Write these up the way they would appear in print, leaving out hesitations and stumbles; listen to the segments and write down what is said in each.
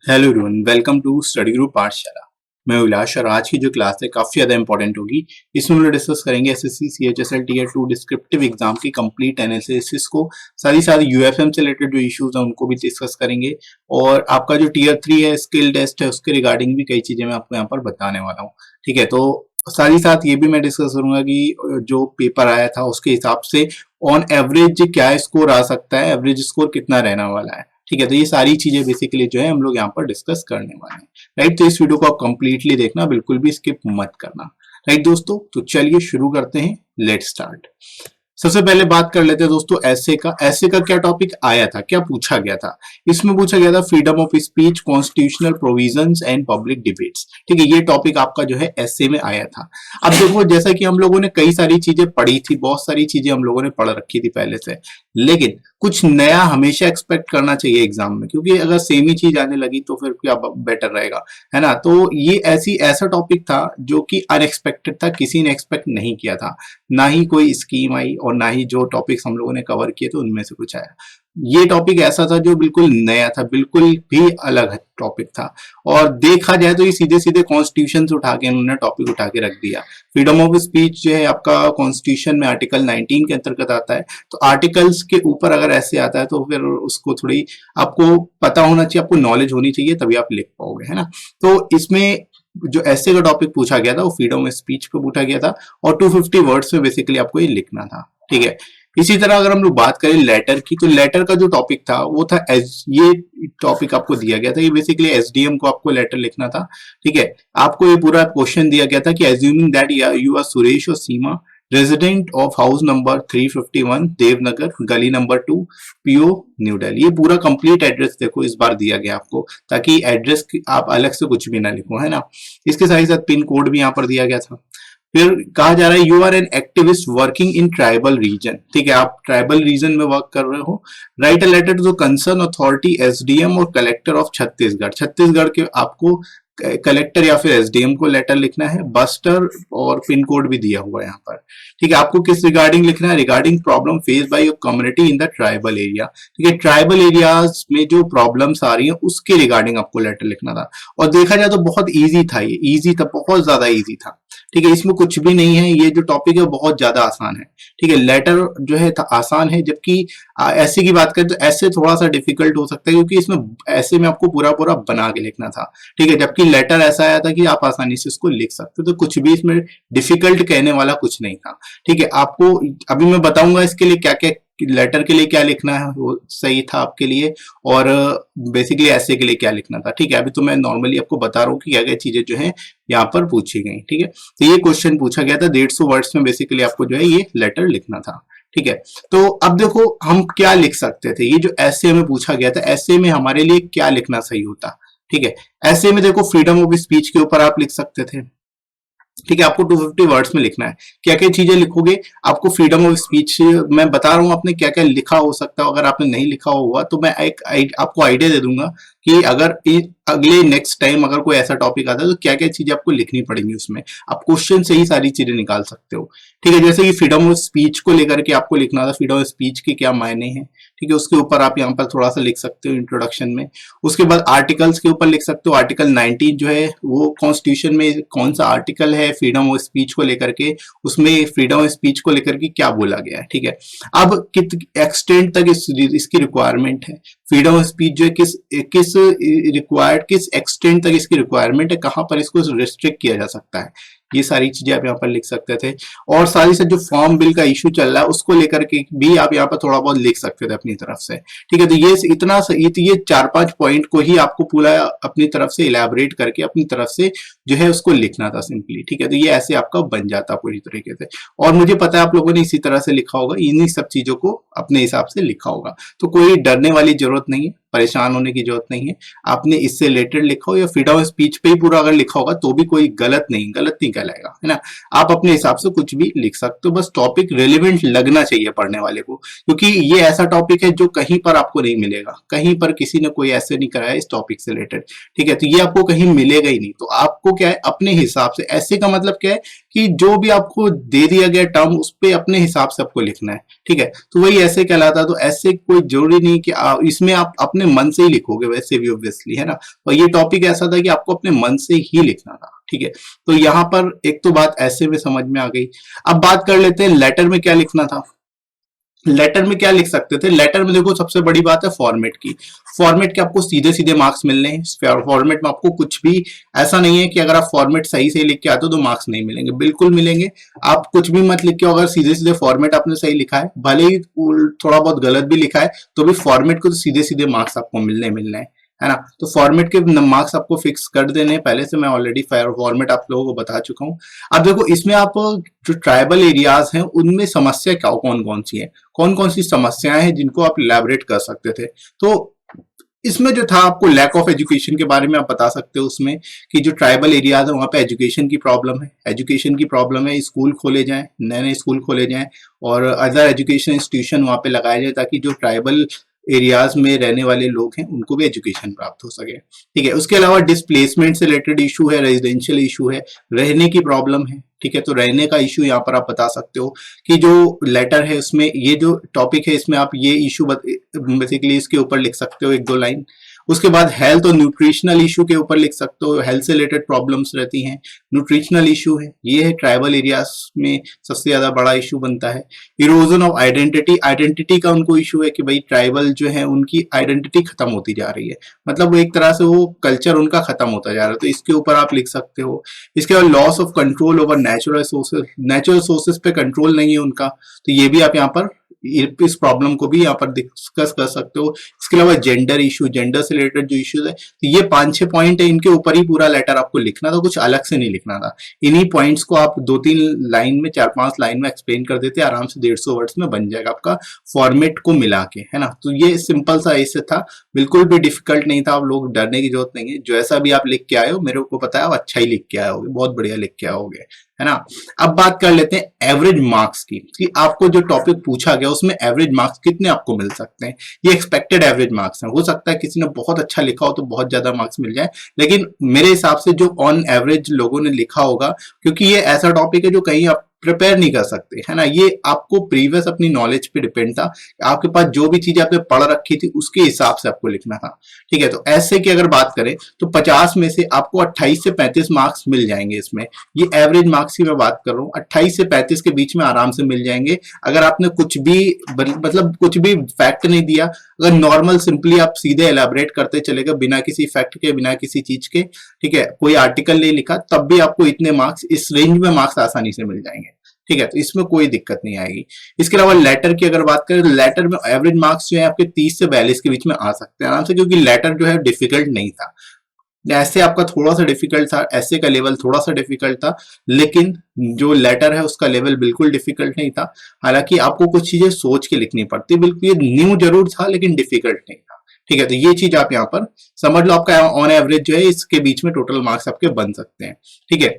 Hello everyone, welcome to study group Pathshala. मैं उल्लास और आज की जो क्लास है काफी ज्यादा इंपॉर्टेंट होगी। इसमें हम लोग डिस्कस करेंगे SSC CHSL tier 2 descriptive exam की कंप्लीट एनालिसिस को, साथ ही साथ यूएफएम से रिलेटेड जो इश्यूज हैं उनको भी डिस्कस करेंगे। और आपका जो टीयर 3 है स्किल टेस्ट है उसके रिगार्डिंग भी कई चीजें मैं आपको यहाँ पर बताने वाला हूँ। ठीक है, तो साथ ही साथ ये भी मैं डिस्कस करूंगा कि जो पेपर आया था उसके हिसाब से ऑन एवरेज क्या स्कोर आ सकता है, एवरेज स्कोर कितना रहने वाला है। ठीक है, तो ये सारी चीजें बेसिकली जो है हम लोग यहाँ पर डिस्कस करने वाले हैं। राइट, तो इस वीडियो को आप कंप्लीटली देखना, बिल्कुल भी स्किप मत करना। राइट दोस्तों, तो चलिए शुरू करते हैं। Let start. सबसे पहले बात कर लेते हैं दोस्तों ऐसे का क्या टॉपिक आया था, क्या पूछा गया था। इसमें पूछा गया था freedom of speech, constitutional provisions and public debates. ठीक है, ये टॉपिक आपका जो है ऐसे में आया था। अब देखो, जैसा कि हम लोगों ने कई सारी चीजें पढ़ी थी, बहुत सारी चीजें हम लोगों ने पढ़ रखी थी पहले से, लेकिन कुछ नया हमेशा एक्सपेक्ट करना चाहिए एग्जाम में, क्योंकि अगर सेम ही चीज आने लगी तो फिर क्या बेटर रहेगा, है ना। तो ये ऐसा टॉपिक था जो कि अनएक्सपेक्टेड था, किसी ने एक्सपेक्ट नहीं किया था। ना ही कोई स्कीम आई और ना ही जो टॉपिक्स हम लोगों ने कवर किए थे उनमें से कुछ आया। ये टॉपिक ऐसा था जो बिल्कुल नया था, बिल्कुल भी अलग टॉपिक था। और देखा जाए तो ये सीधे सीधे कॉन्स्टिट्यूशन से उठा के इन्होंने टॉपिक उठा के रख दिया। फ्रीडम ऑफ स्पीच जो है आपका कॉन्स्टिट्यूशन में आर्टिकल 19 के अंतर्गत आता है। तो आर्टिकल्स के ऊपर अगर ऐसे आता है तो फिर उसको थोड़ी आपको पता होना चाहिए, आपको नॉलेज होनी चाहिए, तभी आप लिख पाओगे, है ना। तो इसमें जो ऐसे का टॉपिक पूछा गया था वो फ्रीडम ऑफ स्पीच पे पूछा गया था और 250 वर्ड्स में बेसिकली आपको ये लिखना था। ठीक है, इसी तरह अगर हम लोग बात करें लेटर की, तो लेटर का जो टॉपिक था वो था ये टॉपिक आपको दिया गया था, ये बेसिकली एसडीएम को आपको लेटर लिखना था। ठीक है, आपको ये पूरा क्वेश्चन दिया गया था कि assuming that you are Suresh और Seema, resident of house number 351 Devnagar, गली नंबर 2, पीओ, न्यू दिल्ली। ये पूरा कंप्लीट एड्रेस देखो इस बार दिया गया आपको, ताकि एड्रेस आप अलग से कुछ भी ना लिखो, है ना। इसके साथ ही साथ पिन कोड भी यहाँ पर दिया गया था। फिर कहा जा रहा है you are an activist working in tribal region. ठीक है, आप ट्राइबल रीजन में वर्क कर रहे हो। Write a letter to the concern authority SDM और कलेक्टर ऑफ छत्तीसगढ़। छत्तीसगढ़ के आपको कलेक्टर या फिर एसडीएम को लेटर लिखना है। बस्टर और पिन कोड भी दिया हुआ है यहाँ पर। ठीक है, आपको किस रिगार्डिंग लिखना है? Regarding problem face by your community in the tribal area. ठीक है, ट्राइबल एरियाज में जो प्रॉब्लम्स आ रही है उसके रिगार्डिंग आपको लेटर लिखना था। और देखा जाए तो बहुत ईजी था, ये ईजी था, बहुत ज्यादा ईजी था। ठीक है, इसमें कुछ भी नहीं है, ये जो टॉपिक है बहुत ज्यादा आसान है। ठीक है, लेटर जो है आसान है, जबकि ऐसे की बात करें तो ऐसे थोड़ा सा डिफिकल्ट हो सकता है, क्योंकि इसमें ऐसे में आपको पूरा पूरा बना के लिखना था। ठीक है, जबकि लेटर ऐसा आया था कि आप आसानी से इसको लिख सकते हो, तो कुछ भी इसमें डिफिकल्ट कहने वाला कुछ नहीं था। ठीक है, आपको अभी मैं बताऊंगा इसके लिए क्या क्या, लेटर के लिए क्या लिखना है वो सही था आपके लिए, और बेसिकली ऐसे के लिए क्या लिखना था। ठीक है, अभी तो मैं नॉर्मली आपको बता रहा हूँ कि क्या क्या चीजें जो है यहाँ पर पूछी गई। ठीक है, तो ये क्वेश्चन पूछा गया था 150 वर्ड्स में, बेसिकली आपको जो है ये लेटर लिखना था। ठीक है, तो अब देखो हम क्या लिख सकते थे। ये जो ऐसे में पूछा गया था, ऐसे में हमारे लिए क्या लिखना सही होता। ठीक है, ऐसे में देखो फ्रीडम ऑफ स्पीच के ऊपर आप लिख सकते थे। ठीक है, आपको 250 वर्ड्स में लिखना है। क्या क्या चीजें लिखोगे? आपको फ्रीडम ऑफ स्पीच, मैं बता रहा हूँ आपने क्या क्या लिखा हो सकता है। अगर आपने नहीं लिखा होगा तो मैं आपको आइडिया दे दूंगा कि अगर अगले नेक्स्ट टाइम अगर कोई ऐसा टॉपिक आता है तो क्या क्या चीजें आपको लिखनी पड़ेंगी उसमें। आप क्वेश्चन से ही सारी चीजें निकाल सकते हो। ठीक है, जैसे कि फ्रीडम ऑफ स्पीच को लेकर के आपको लिखना था, फ्रीडम ऑफ स्पीच के क्या मायने हैं। ठीक है, उसके ऊपर आप यहाँ पर थोड़ा सा लिख सकते हो इंट्रोडक्शन में। उसके बाद आर्टिकल्स के ऊपर लिख सकते हो। आर्टिकल 19 जो है वो कॉन्स्टिट्यूशन में कौन सा आर्टिकल है फ्रीडम ऑफ स्पीच को लेकर के, उसमें फ्रीडम ऑफ स्पीच को लेकर के क्या बोला गया है। ठीक है, अब कित एक्सटेंट तक इसकी रिक्वायरमेंट है। फ्रीडम ऑफ स्पीच जो है किस एक्सटेंट तक इसकी रिक्वायरमेंट है, कहां पर इसको रिस्ट्रिक्ट किया जा सकता है, ये सारी चीजें आप यहाँ पर लिख सकते थे। और साथ ही साथ जो फॉर्म बिल का इश्यू चल रहा है उसको लेकर के भी आप यहाँ पर थोड़ा बहुत लिख सकते थे अपनी तरफ से। ठीक है, तो ये 4-5 पॉइंट को ही आपको पूरा अपनी तरफ से इलेबोरेट करके अपनी तरफ से जो है उसको लिखना था सिंपली। ठीक है, तो ये ऐसे आपका बन जाता पूरी तरीके से। और मुझे पता है आप लोगों ने इसी तरह से लिखा होगा, इन्हीं सब चीजों को अपने हिसाब से लिखा होगा, तो कोई डरने वाली जरूरत नहीं है, परेशान होने की जरूरत नहीं है। आपने इससे रिलेटेड लिखा हो या फ्रीडम ऑफ स्पीच पे ही पूरा अगर लिखा होगा तो भी कोई गलत नहीं कहलाएगा, है ना। आप अपने हिसाब से कुछ भी लिख सकते हो, बस टॉपिक रिलेवेंट लगना चाहिए पढ़ने वाले को, क्योंकि ये ऐसा टॉपिक है जो कहीं पर आपको नहीं मिलेगा, कहीं पर किसी ने कोई ऐसे नहीं कराया इस टॉपिक से रिलेटेड। ठीक है, तो ये आपको कहीं मिलेगा ही नहीं। तो आपको क्या है अपने हिसाब से, ऐसे का मतलब क्या है कि जो भी आपको दे दिया गया टर्म उस पे अपने हिसाब से आपको लिखना है, ठीक है। तो वही ऐसे कहलाता है। तो ऐसे कोई जरूरी नहीं कि इसमें आप अपने मन से ही लिखोगे, वैसे भी ऑब्वियसली, है ना। और ये टॉपिक ऐसा था कि आपको अपने मन से ही लिखना था, ठीक है। तो यहाँ पर एक तो बात ऐसे में समझ में आ गई। अब बात कर लेते हैं लेटर में क्या लिखना था। लेटर में क्या लिख सकते थे? लेटर में देखो सबसे बड़ी बात है फॉर्मेट की। फॉर्मेट के आपको सीधे सीधे मार्क्स मिलने हैं। फॉर्मेट में आपको कुछ भी ऐसा नहीं है कि अगर आप फॉर्मेट सही से लिख के आते हो तो मार्क्स नहीं मिलेंगे, बिल्कुल मिलेंगे। आप कुछ भी मत लिख के, अगर सीधे सीधे फॉर्मेट आपने सही लिखा है, भले ही थोड़ा बहुत गलत भी लिखा है, तो भी फॉर्मेट को तो सीधे सीधे मार्क्स आपको मिलने है ना। तो फॉर्मेट के मार्क्स आपको फिक्स कर देने पहले से, मैं ऑलरेडी फॉर्मेट आप लोगों को बता चुका हूँ। अब देखो इसमें आप जो ट्राइबल एरियाज हैं उनमें समस्या क्या कौन कौन सी है, कौन कौन सी समस्याएं हैं जिनको आप इलैबोरेट कर सकते थे। तो इसमें जो था आपको लैक ऑफ एजुकेशन के बारे में आप बता सकते हो उसमें, कि जो ट्राइबल एरियाज है वहाँ पे एजुकेशन की प्रॉब्लम है, एजुकेशन की प्रॉब्लम है। स्कूल खोले जाएं, नए नए स्कूल खोले जाएं और अदर एजुकेशन इंस्टीट्यूशन वहाँ पे लगाए जाए, ताकि जो ट्राइबल एरियाज में रहने वाले लोग हैं उनको भी एजुकेशन प्राप्त हो सके, ठीक है। उसके अलावा डिस्प्लेसमेंट से रिलेटेड इशू है, रेजिडेंशियल इशू है, रहने की प्रॉब्लम है, ठीक है। तो रहने का इशू यहाँ पर आप बता सकते हो कि जो लेटर है उसमें ये जो टॉपिक है इसमें आप ये इशू बेसिकली इसके ऊपर लिख सकते हो एक दो लाइन। उसके बाद हेल्थ और न्यूट्रिशनल इशू के ऊपर लिख सकते हो, हेल्थ से रिलेटेड प्रॉब्लम्स रहती हैं, न्यूट्रिशनल इशू है, ये है ट्राइबल एरियाज में सबसे ज्यादा बड़ा इशू बनता है। इरोजन ऑफ आइडेंटिटी, आइडेंटिटी का उनको इशू है कि भाई ट्राइबल जो है उनकी आइडेंटिटी खत्म होती जा रही है, मतलब वो एक तरह से वो कल्चर उनका खत्म होता जा रहा है, तो इसके ऊपर आप लिख सकते हो। इसके बाद loss of control over natural sources, natural sources पे कंट्रोल नहीं है उनका, तो ये भी आप यहाँ पर इस प्रॉब्लम को भी यहाँ पर डिस्कस कर सकते हो। इसके अलावा जेंडर इशू, जेंडर से रिलेटेड जो इश्यूज है, तो ये 5-6 पॉइंट है, इनके ऊपर ही पूरा लेटर आपको लिखना था, कुछ अलग से नहीं लिखना था। इन्हीं पॉइंट्स को आप 2-3 लाइन में, 4-5 लाइन में एक्सप्लेन कर देते, आराम से 150 वर्ड्स में बन जाएगा आपका फॉर्मेट को मिला के, है ना। तो ये सिंपल सा ऐसे था, बिल्कुल भी डिफिकल्ट नहीं था, आप लोग डरने की जरूरत नहीं है। जैसा भी आप लिख के आए हो मेरे को पता है आप अच्छा ही लिख के आए होगे, बहुत बढ़िया लिख के आओगे, है ना। अब बात कर लेते हैं एवरेज मार्क्स की, कि आपको जो टॉपिक पूछा गया उसमें एवरेज मार्क्स कितने आपको मिल सकते हैं। ये एक्सपेक्टेड एवरेज मार्क्स हैं, हो सकता है किसी ने बहुत अच्छा लिखा हो तो बहुत ज्यादा मार्क्स मिल जाए, लेकिन मेरे हिसाब से जो ऑन एवरेज लोगों ने लिखा होगा, क्योंकि ये ऐसा टॉपिक है जो कहीं आप प्रिपेयर नहीं कर सकते, है ना। ये आपको प्रीवियस अपनी नॉलेज पे डिपेंड था, आपके पास जो भी चीज आपने पढ़ रखी थी उसके हिसाब से आपको लिखना था, ठीक है। तो ऐसे की अगर बात करें तो 50 में से आपको 28 से 35 मार्क्स मिल जाएंगे इसमें। ये एवरेज मार्क्स की मैं बात कर रहा हूँ, 28 से 35 के बीच में आराम से मिल जाएंगे, अगर आपने कुछ भी मतलब कुछ भी फैक्ट नहीं दिया, अगर नॉर्मल सिंपली आप सीधे एलैबोरेट करते चले गए बिना किसी फैक्ट के, बिना किसी चीज के, ठीक है, कोई आर्टिकल नहीं लिखा, तब भी आपको इतने मार्क्स, इस रेंज में मार्क्स आसानी से मिल जाएंगे, ठीक है। तो इसमें कोई दिक्कत नहीं आएगी। इसके अलावा लेटर की अगर बात करें तो लेटर में एवरेज मार्क्स जो है आपके 30 से 42 के बीच में आ सकते हैं आराम से, क्योंकि लेटर जो है डिफिकल्ट नहीं था। ऐसे आपका थोड़ा सा डिफिकल्ट था, ऐसे का लेवल थोड़ा सा डिफिकल्ट था, लेकिन जो लेटर है उसका लेवल बिल्कुल डिफिकल्ट नहीं था। हालांकि आपको कुछ चीजें सोच के लिखनी पड़ती, बिल्कुल ये न्यू जरूर था लेकिन डिफिकल्ट नहीं था, ठीक है। तो ये चीज आप यहाँ पर समझ लो, आपका ऑन एवरेज जो है इसके बीच में टोटल मार्क्स आपके बन सकते हैं, ठीक है।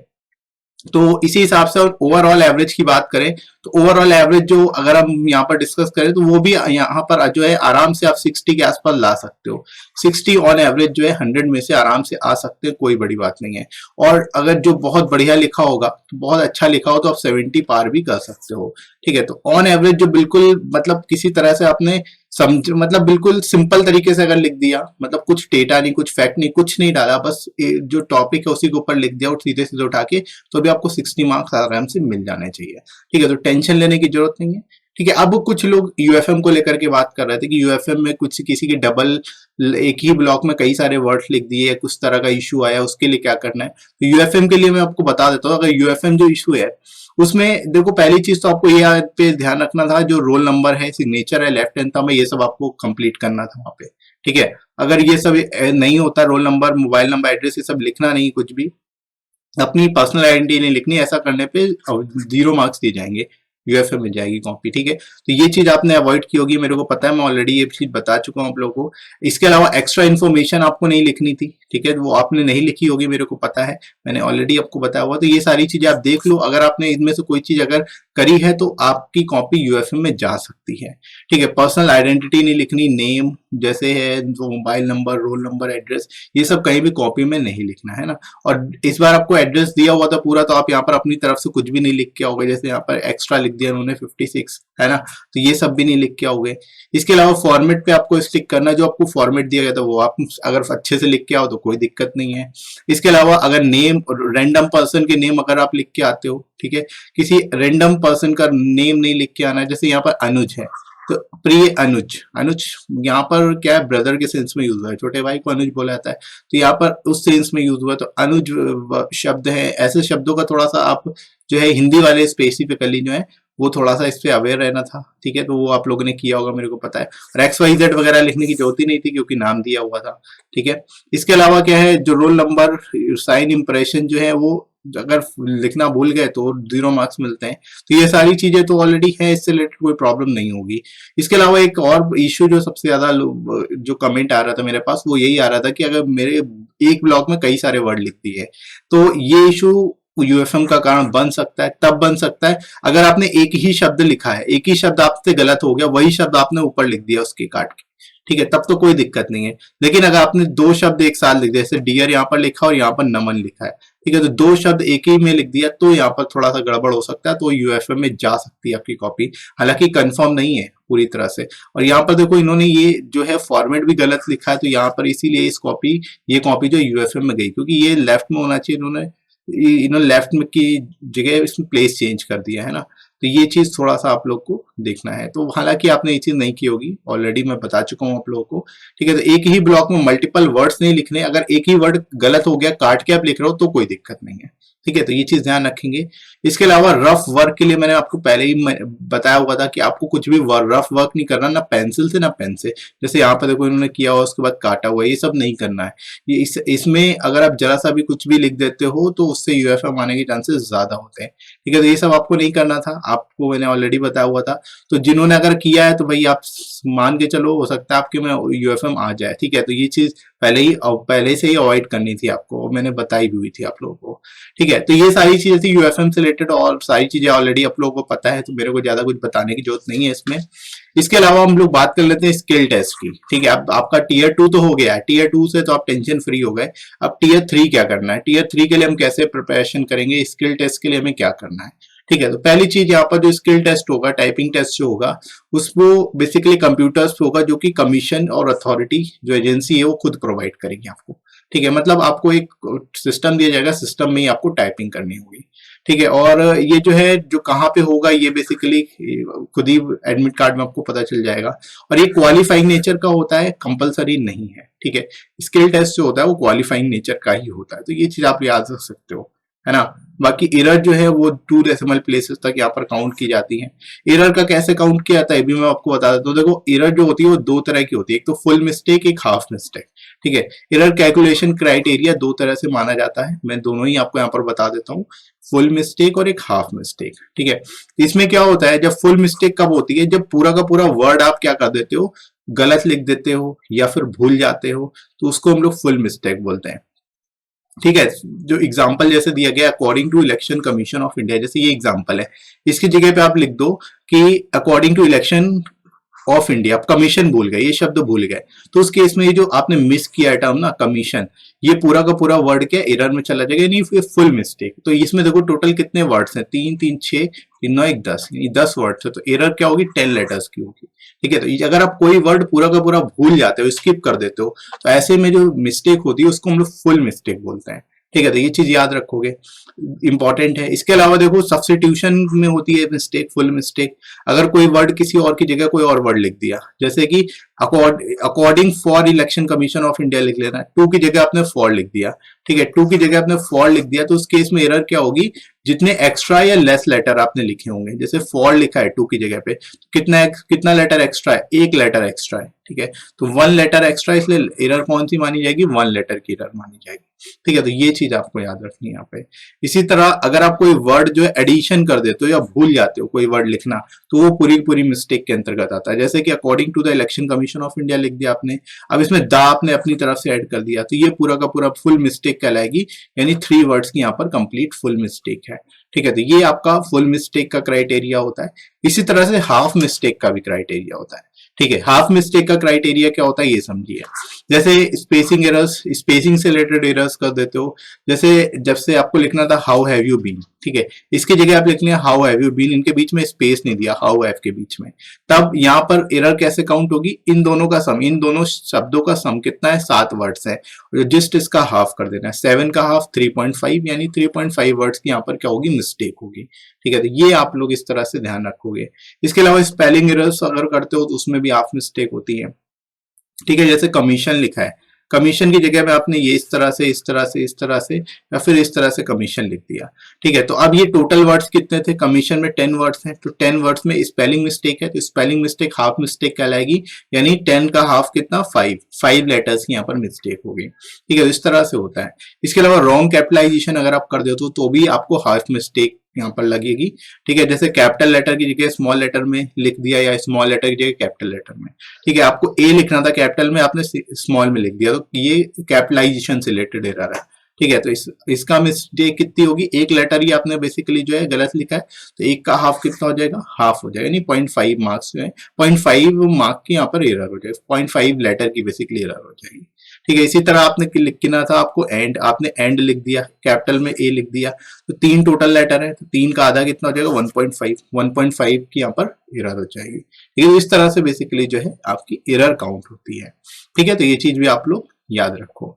तो इसी हिसाब से ओवरऑल एवरेज की बात करें तो ओवरऑल एवरेज जो अगर हम यहाँ पर डिस्कस करें तो वो भी यहाँ पर जो है आराम से आप 60 के आसपास ला सकते हो। 60 ऑन एवरेज जो है 100 में से आराम से आ सकते हैं, कोई बड़ी बात नहीं है। और अगर जो बहुत बढ़िया लिखा होगा, तो बहुत अच्छा लिखा हो तो आप 70 पार भी कर सकते हो, ठीक है। तो ऑन एवरेज जो बिल्कुल मतलब किसी तरह से आपने समझ, मतलब बिल्कुल सिंपल तरीके से अगर लिख दिया, मतलब कुछ डेटा नहीं, कुछ फैक्ट नहीं, कुछ नहीं डाला, बस जो टॉपिक है उसी के ऊपर लिख दिया और सीधे सीधे उठा के, तो भी आपको 60 मार्क्स आराम से मिल जाने चाहिए, ठीक है। तो टेंशन लेने की जरूरत नहीं है, ठीक है। अब कुछ लोग यूएफएम को लेकर के बात कर रहे थे कि यूएफएम में कुछ किसी के डबल एक ही ब्लॉक में कई सारे वर्ड्स लिख दिए, कुछ तरह का इशू आया, उसके लिए क्या करना है। तो यूएफएम के लिए मैं आपको बता देता हूँ, अगर यूएफएम जो इशू है उसमें देखो, पहली चीज तो आपको ये पे ध्यान रखना था, जो रोल नंबर है, सिग्नेचर है, लेफ्ट हैंड था में, ये सब आपको कंप्लीट करना था वहां पे, ठीक है। अगर ये सब नहीं होता, roll number, mobile number, address, ये सब लिखना नहीं, कुछ भी अपनी पर्सनल आइडेंटिटी नहीं लिखनी, ऐसा करने पे 0 मार्क्स दिए जाएंगे, यूएफएम मिल जाएगी कॉपी, ठीक है। तो ये चीज आपने अवॉइड की होगी, मेरे को पता है, मैं ऑलरेडी ये चीज बता चुका हूँ आप लोगों को। इसके अलावा एक्स्ट्रा इन्फॉर्मेशन आपको नहीं लिखनी थी, ठीक है, वो आपने नहीं लिखी होगी, मेरे को पता है, मैंने ऑलरेडी आपको बताया हुआ। तो ये सारी चीजें आप देख लो, अगर आपने इनमें से कोई चीज अगर करी है तो आपकी कॉपी यूएफएम में जा सकती है। ठीक है, पर्सनल आइडेंटिटी नहीं लिखनी, नेम जैसे है, mobile number, roll number, address, ये सब कहीं भी कॉपी में नहीं लिखना है ना। और इस बार आपको एड्रेस दिया हुआ था पूरा, तो आप यहाँ पर अपनी तरफ से कुछ भी नहीं लिख के आओगे, जैसे यहाँ पर एक्स्ट्रा लिख दिया उन्होंने 56 है ना, तो ये सब भी नहीं लिख के आओगे। इसके अलावा फॉर्मेट पे आपको स्टिक करना, जो आपको फॉर्मेट दिया गया था वो आप अगर अच्छे से लिख के आओ तो कोई दिक्कत नहीं है। इसके अलावा अगर नेम, रैंडम पर्सन के नेम अगर आप लिख के आते हो, ठीक है, किसी रैंडम पर्सन का नेम नहीं लिख के आना है। जैसे यहाँ पर अनुज है, तो प्रिय अनुज, अनुज यहाँ पर क्या है, ब्रदर के सेंस में यूज हुआ है, छोटे भाई को अनुज बोला जाता है, तो यहाँ पर उस सेंस में यूज हुआ है, तो अनुज शब्द है। ऐसे शब्दों का थोड़ा सा आप जो है हिंदी वाले स्पेसिफिकली जो है वो थोड़ा सा इस पे अवेयर रहना था, ठीक है, तो वो आप लोगों ने किया होगा, मेरे को पता है। और XYZ वगैरह लिखने की जरूरत ही नहीं थी क्योंकि नाम दिया हुआ था, ठीक है। इसके अलावा क्या है, जो रोल नंबर, साइन, इंप्रेशन जो है वो अगर लिखना भूल गए तो 0 मार्क्स मिलते हैं। तो ये सारी चीजें तो ऑलरेडी है, इससे रिलेटेड कोई प्रॉब्लम नहीं होगी। इसके अलावा एक और इश्यू जो सबसे ज्यादा जो कमेंट आ रहा था मेरे पास, वो यही आ रहा था कि अगर मेरे एक ब्लॉक में कई सारे वर्ड लिख दिए, तो ये इशू यूएफएम का कारण बन सकता है। तब बन सकता है अगर आपने एक ही शब्द लिखा है, एक ही शब्द आपसे गलत हो गया, वही शब्द आपने ऊपर लिख दिया उसके काट के, ठीक है, तब तो कोई दिक्कत नहीं है। लेकिन अगर आपने 2 शब्द एक साथ लिख दिया, जैसे डियर यहाँ पर लिखा और यहाँ पर नमन लिखा है, ठीक है, तो 2 शब्द एक ही में लिख दिया, तो यहाँ पर थोड़ा सा गड़बड़ हो सकता है, तो यूएफएम में जा सकती है आपकी कॉपी, हालांकि कंफर्म नहीं है पूरी तरह से। और यहाँ पर देखो इन्होंने ये जो है फॉर्मेट भी गलत लिखा है, तो यहाँ पर इसीलिए इस कॉपी, ये कॉपी जो यूएफएम में गई, क्योंकि ये लेफ्ट में होना चाहिए, इन्होंने लेफ्ट में की जगह इसमें प्लेस चेंज कर दिया है ना। तो ये चीज थोड़ा सा आप लोग को देखना है। तो हालांकि आपने ये चीज नहीं की होगी, ऑलरेडी मैं बता चुका हूँ आप लोगों को, ठीक है। तो एक ही ब्लॉक में मल्टीपल वर्ड्स नहीं लिखने, अगर एक ही वर्ड गलत हो गया काट के आप लिख रहे हो तो कोई दिक्कत नहीं है, ठीक है। तो ये चीज ध्यान रखेंगे। इसके अलावा रफ वर्क के लिए मैंने आपको पहले ही बताया हुआ था कि आपको कुछ भी रफ वर्क नहीं करना, ना पेंसिल से ना पेन से। जैसे यहाँ पर देखो इन्होंने किया हुआ उसके बाद काटा हुआ, ये सब नहीं करना है। ये इसमें अगर आप जरा सा भी कुछ भी लिख देते हो तो उससे यूएफएम आने के चांसेस ज्यादा होते हैं, ठीक है। तो ये सब आपको नहीं करना था, आपको मैंने ऑलरेडी बताया हुआ था। तो जिन्होंने अगर किया है तो भाई आप मान के चलो, हो सकता है आपके में यूएफएम आ जाए, ठीक है। तो ये चीज पहले से ही अवॉइड करनी थी आपको, और मैंने बताई भी हुई थी आप लोगों को, ठीक है। तो ये सारी चीजें थी यूएफएम से रिलेटेड, और सारी चीजें ऑलरेडी आप लोगों को पता है, तो मेरे को ज्यादा कुछ बताने की जरूरत नहीं है इसमें। इसके अलावा हम लोग बात कर लेते हैं स्किल टेस्ट की, ठीक है। अब आपका टीयर 2 तो हो गया है, टीयर 2 से तो आप टेंशन फ्री हो गए। अब टीयर 3 क्या करना है, टीयर 3 के लिए हम कैसे प्रिपरेशन करेंगे, स्किल टेस्ट के लिए हमें क्या करना है, ठीक है। तो पहली चीज यहाँ पर जो स्किल टेस्ट होगा, टाइपिंग टेस्ट जो होगा, उसको बेसिकली कंप्यूटर्स पे होगा, जो कि कमीशन और अथॉरिटी जो एजेंसी है वो खुद प्रोवाइड करेगी आपको, ठीक है। मतलब आपको एक सिस्टम दिया जाएगा, सिस्टम में ही आपको टाइपिंग करनी होगी, ठीक है। और ये जो है जो कहाँ पे होगा, ये बेसिकली खुद ही एडमिट कार्ड में आपको पता चल जाएगा। और ये क्वालिफाइंग नेचर का होता है, कंपलसरी नहीं है, ठीक है। स्किल टेस्ट जो होता है वो क्वालिफाइंग नेचर का ही होता है, तो ये चीज आप याद रख सकते हो, है ना। बाकी एरर जो है वो 2 डेसिमल प्लेसेस तक यहाँ पर काउंट की जाती है। एरर का कैसे काउंट किया जाता है भी मैं आपको बता देता हूँ। देखो एरर जो होती है वो 2 तरह की होती है, एक तो फुल मिस्टेक, एक हाफ मिस्टेक, ठीक है। एरर कैलकुलेशन क्राइटेरिया 2 तरह से माना जाता है, मैं दोनों ही आपको यहाँ पर बता देता हूँ, फुल मिस्टेक और एक हाफ मिस्टेक, ठीक है। इसमें क्या होता है, जब फुल मिस्टेक कब होती है, जब पूरा का पूरा वर्ड आप क्या कर देते हो, गलत लिख देते हो या फिर भूल जाते हो, तो उसको हम लोग फुल मिस्टेक बोलते हैं, ठीक है। जो एग्जाम्पल जैसे दिया गया, according to election commission of India, जैसे ये एग्जाम्पल है, इसकी जगह पे आप लिख दो कि according to election of India, आप कमीशन भूल गए, ये शब्द भूल गए, तो उस केस में ये जो आपने मिस किया टर्म ना कमीशन, ये पूरा का पूरा वर्ड क्या एरर में चला जाएगा, यानी फुल मिस्टेक। तो इसमें देखो टोटल कितने वर्ड्स हैं, 3 3 6 3 9 1 10, यानी 10 वर्ड्स है, तो एरर क्या होगी, 10 लेटर्स की होगी, ठीक है। तो अगर आप कोई वर्ड पूरा का पूरा भूल जाते हो, स्किप कर देते हो, तो ऐसे में जो मिस्टेक होती है उसको हम लोग फुल मिस्टेक बोलते हैं, ठीक है। तो ये चीज याद रखोगे, इंपॉर्टेंट है। इसके अलावा देखो सब्स्टिट्यूशन में होती है मिस्टेक, फुल मिस्टेक। अगर कोई वर्ड किसी और की जगह कोई और वर्ड लिख दिया, जैसे कि according for election commission of India लिख लेना, टू की जगह आपने फॉर लिख दिया, ठीक है। टू की जगह आपने फॉर लिख दिया, तो उस केस में एरर क्या होगी, जितने एक्स्ट्रा या लेस लेटर आपने लिखे होंगे, जैसे फॉर लिखा है टू की जगह पे, तो कितना लेटर एक्स्ट्रा है, 1 लेटर एक्स्ट्रा है, ठीक है। तो 1 लेटर एक्स्ट्रा, इसलिए एरर कौन सी मानी जाएगी, 1 लेटर की एरर मानी जाएगी, ठीक है। तो ये चीज आपको याद रखनी है यहाँ पे। इसी तरह अगर आप कोई वर्ड जो है एडिशन कर देते हो या भूल जाते हो कोई वर्ड लिखना, तो वो पूरी पूरी मिस्टेक के अंतर्गत आता है। जैसे कि according to the election commission of India लिख दिया आपने, अब इसमें द आपने अपनी तरफ से ऐड कर दिया, तो ये पूरा का पूरा फुल मिस्टेक कहलाएगी, यानी 3 वर्ड्स की यहाँ पर कंप्लीट फुल मिस्टेक है। ठीक है, तो ये आपका फुल मिस्टेक का क्राइटेरिया होता है। इसी तरह से हाफ मिस्टेक का भी क्राइटेरिया होता है। ठीक है, हाफ मिस्टेक का क्राइटेरिया क्या होता है ये समझिए। जैसे स्पेसिंग एरर्स, स्पेसिंग से रिलेटेड एरर्स कर देते हो। जैसे जब से आपको लिखना था हाउ हैव यू बीन, ठीक है, इसकी जगह आप लिख लिया हाउ हैव यू बीन, इनके बीच में स्पेस नहीं दिया हाउ हैव के बीच में, तब यहाँ पर एरर कैसे काउंट होगी, इन दोनों का सम, इन दोनों शब्दों का सम कितना है, 7 वर्ड्स है, जस्ट इसका हाफ कर देना है, 7 का हाफ 3.5, यानी 3.5 वर्ड्स की यहाँ पर क्या होगी, मिस्टेक होगी। ठीक है, तो ये आप लोग इस तरह से ध्यान रखोगे। इसके अलावा स्पेलिंग एरर्स अगर करते हो तो उसमें भी हाफ मिस्टेक होती है। ठीक है, जैसे कमीशन लिखा है, कमीशन की जगह में आपने ये इस तरह से इस तरह से इस तरह से या फिर इस तरह से कमीशन लिख दिया। ठीक है, तो अब ये टोटल वर्ड्स कितने थे, कमीशन में 10 वर्ड्स हैं, तो 10 वर्ड्स में स्पेलिंग मिस्टेक है, तो स्पेलिंग मिस्टेक हाफ मिस्टेक कहलाएगी, यानी 10 का हाफ कितना, 5 लेटर्स की यहाँ पर मिस्टेक होगी। ठीक है, इस तरह से होता है। इसके अलावा रॉन्ग कैपिटलाइजेशन अगर आप कर देते हो तो भी आपको हाफ मिस्टेक यहाँ पर लगेगी। ठीक है, जैसे कैपिटल लेटर की जगह स्मॉल लेटर में लिख दिया या स्मॉल लेटर की जगह कैपिटल लेटर में। ठीक है, आपको ए लिखना था कैपिटल में, आपने स्मॉल में लिख दिया, तो ये कैपिटलाइजेशन से रिलेटेड एरर है। ठीक है, तो इसका मिस्टेक कितनी होगी, एक लेटर ही आपने बेसिकली जो है गलत लिखा है, तो एक का हाफ कितना हो जाएगा, हाफ हो जाएगा, यानी 0.5 मार्क्स जो है 0.5 मार्क की यहाँ पर एरर हो जाएगा, 0.5 लेटर की बेसिकली एरर हो जाएगी। ठीक है, इसी तरह आपने लिखना था आपको एंड, आपने एंड लिख दिया, कैपिटल में ए लिख दिया, तो 3 टोटल लेटर है, तो 3 का आधा कितना हो जाएगा, 1.5 की यहाँ पर एरर हो जाएगी। ठीक है, इस तरह से बेसिकली जो है आपकी एरर काउंट होती है। ठीक है, तो ये चीज भी आप लोग याद रखो।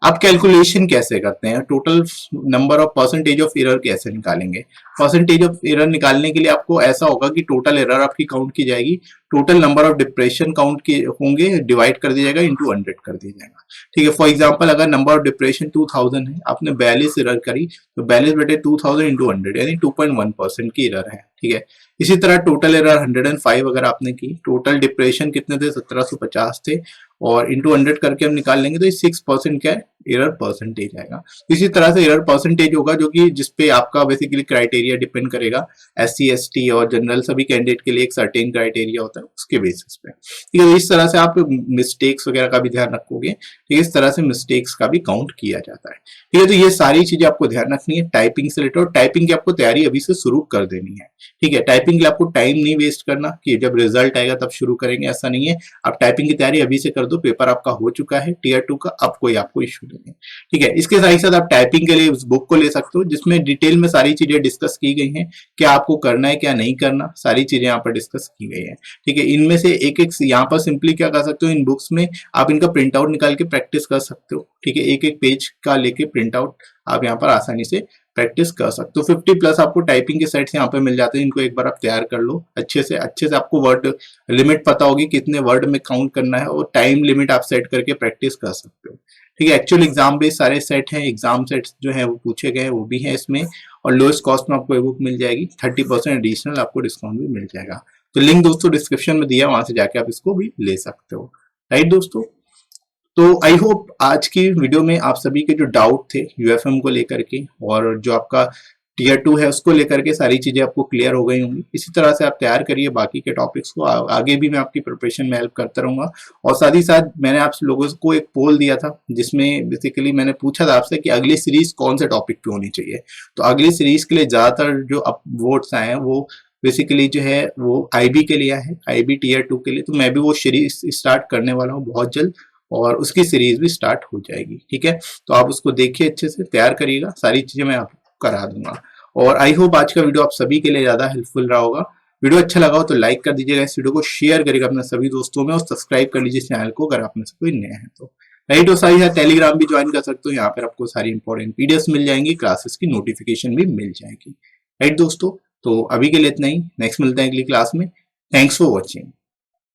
आप कैलकुलेशन कैसे करते हैं, total number of percentage of error कैसे निकालेंगे। परसेंटेज ऑफ एरर निकालने के लिए आपको ऐसा होगा कि टोटल एरर आपकी काउंट की जाएगी, total number of depression count के होंगे, डिवाइड कर दिया जाएगा, इंटू 100 कर दिया जाएगा। ठीक है, फॉर एग्जांपल अगर नंबर ऑफ डिप्रेशन 2000 है, आपने 42 एरर करी, तो 42 बटे 2000 इंटू 100, यानी 2.1% की एरर है। ठीक है, इसी तरह टोटल एरर 105 अगर आपने की, टोटल डिप्रेशन कितने थे, 1750 थे, और इंटू 100 करके हम निकाल लेंगे तो 6% क्या है, एरर परसेंटेज आएगा। इसी तरह से एरर परसेंटेज होगा जो कि जिसपे आपका बेसिकली क्राइटेरिया डिपेंड करेगा, SC ST और जनरल सभी कैंडिडेट के लिए एक सर्टेन क्राइटेरिया होता है, उसके बेसिस पे। ठीक है, इस तरह से आप मिस्टेक्स वगैरह का भी ध्यान रखोगे। ठीक है, इस तरह से मिस्टेक्स का भी काउंट किया जाता है। ठीक है, तो ये सारी चीजें आपको ध्यान रखनी है टाइपिंग से रिलेटेड, और टाइपिंग की आपको तैयारी अभी से शुरू कर देनी है। ठीक है, टाइपिंग के लिए आपको टाइम नहीं वेस्ट करना कि जब रिजल्ट आएगा तब शुरू करेंगे, ऐसा नहीं है। आप टाइपिंग की तैयारी अभी से कर दो, पेपर आपका हो चुका है Tier 2 का, अब कोई आपको इश्यू नहीं है। ठीक है, इसके साथ साथ आप टाइपिंग के लिए उस बुक को ले सकते हो जिसमें डिटेल में सारी चीजें डिस्कस की गई हैं, क्या आपको करना है क्या नहीं करना, सारी चीजें यहाँ पर डिस्कस की गई है। ठीक है, इनमें से एक एक यहाँ पर सिंपली क्या कर सकते हो, इन बुक्स में आप इनका प्रिंट आउट निकाल के प्रैक्टिस कर सकते हो। ठीक है, एक एक पेज का लेके प्रिंट आउट आप यहाँ पर आसानी से प्रैक्टिस कर सकते हो। 50+ आपको टाइपिंग के सेट्स यहाँ पे मिल जाते हैं, इनको एक बार आप तैयार कर लो अच्छे से आपको वर्ड लिमिट पता होगी कितने वर्ड में काउंट करना है, और टाइम लिमिट आप सेट करके प्रैक्टिस कर सकते हो। ठीक है, एक्चुअल एग्जाम बेस्ड सारे सेट हैं, एग्जाम सेट्स जो है वो पूछे गए हैं वो भी है इसमें, और लोएस्ट कॉस्ट में आपको बुक मिल जाएगी, 30% एडिशनल आपको डिस्काउंट भी मिल जाएगा। तो लिंक दोस्तों डिस्क्रिप्शन में दिया, वहां से जाके आप इसको भी ले सकते हो। राइट दोस्तों, तो आई होप आज की वीडियो में आप सभी के जो डाउट थे यूएफएम को लेकर के और जो आपका Tier 2 है उसको लेकर के सारी चीजें आपको क्लियर हो गई होंगी। इसी तरह से आप तैयार करिए बाकी के टॉपिक्स को, आगे भी मैं आपकी प्रिपरेशन में हेल्प करता रहूंगा। और साथ ही साथ मैंने आप लोगों को एक पोल दिया था जिसमें बेसिकली मैंने पूछा था आपसे कि अगली सीरीज कौन से टॉपिक पे होनी चाहिए। तो अगली सीरीज के लिए ज्यादातर जो अब वोट्स आए हैं वो बेसिकली जो है वो IB के लिए है, IB Tier 2 के लिए। तो मैं भी वो सीरीज स्टार्ट करने वाला हूँ बहुत जल्द, और उसकी सीरीज भी स्टार्ट हो जाएगी। ठीक है, तो आप उसको देखिए, अच्छे से तैयार करिएगा, सारी चीजें मैं आपको करा दूंगा। और आई होप आज का वीडियो आप सभी के लिए ज्यादा हेल्पफुल रहा होगा। वीडियो अच्छा लगा हो तो लाइक कर दीजिएगा, इस वीडियो को शेयर करिएगा अपने सभी दोस्तों में, और सब्सक्राइब कर लीजिए चैनल को अगर आप में से कोई नया है तो। राइट, और साथ ही साथ टेलीग्राम भी ज्वाइन कर सकते हो, यहाँ पर आपको सारी इंपॉर्टेंट पीडीएफ मिल जाएंगी, क्लासेस की नोटिफिकेशन भी मिल जाएगी। राइट दोस्तों, तो अभी के लिए इतना ही, नेक्स्ट मिलते हैं अगली क्लास में। Thanks for watching.